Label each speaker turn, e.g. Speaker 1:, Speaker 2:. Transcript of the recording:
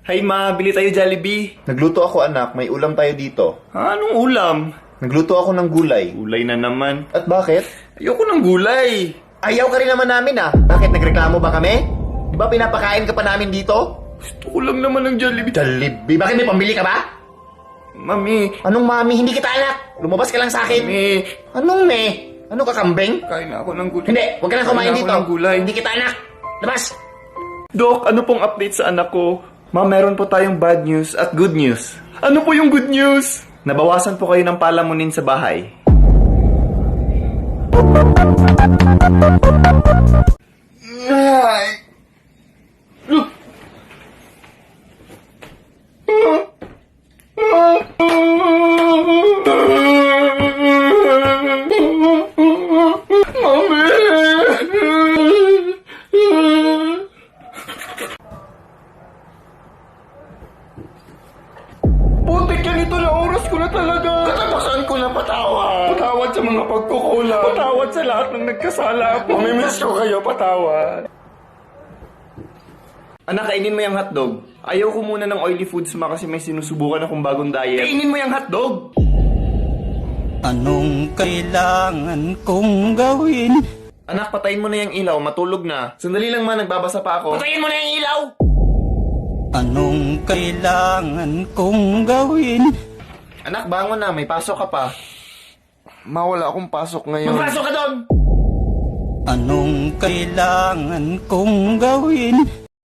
Speaker 1: Hay ma, bili tayo Jollibee.
Speaker 2: Nagluto ako anak, may ulam tayo dito.
Speaker 1: Anong ulam?
Speaker 2: Nagluto ako ng gulay.
Speaker 1: Gulay na naman.
Speaker 2: At bakit?
Speaker 1: Ayoko ng gulay.
Speaker 2: Ayaw ka rin naman namin ah. Bakit nagreklamo ba kami? Di ba pinapakain ka pa namin dito?
Speaker 1: Gusto ko lang naman ng Jollibee.
Speaker 2: Jollibee? Bakit may pambili ka ba?
Speaker 1: Mami.
Speaker 2: Anong mami? Hindi kita anak. Lumabas ka lang sa akin.
Speaker 1: Mami.
Speaker 2: Anong me? Ano ka kambing?
Speaker 1: Kain na ako ng gulay.
Speaker 2: Hindi, huwag ka nang kumain
Speaker 1: Kain na ako
Speaker 2: dito.
Speaker 1: ng gulay.
Speaker 2: Hindi kita anak. Labas!
Speaker 1: Dok, ano pong update sa anak ko? Ma, meron po tayong bad news at good news. Ano po yung good news? Nabawasan po kayo ng palamunin sa bahay. Ay. Putik yan, ito na oras ko na talaga.
Speaker 2: Katapusan ko na patawad.
Speaker 1: Patawad sa mga pagkukulang. Patawad sa lahat ng nagkasala po.
Speaker 2: Mamimiss ko kayo,
Speaker 1: patawad. Anak, kainin mo yung hotdog. Ayaw ko muna ng oily foods ma kasi may sinusubukan akong bagong diet. Kainin mo yung hotdog!
Speaker 3: Anong kailangan kong gawin?
Speaker 1: Anak, patayin mo na yung ilaw. Matulog na. Sandali lang ma, nagbabasa pa ako.
Speaker 2: Patayin mo na yung ilaw!
Speaker 3: Anong kailangan kong gawin?
Speaker 1: Anak, bangon na. May pasok ka pa. Ma, wala akong pasok ngayon.
Speaker 2: Magpasok ka doon!
Speaker 3: Anong kailangan kong gawin?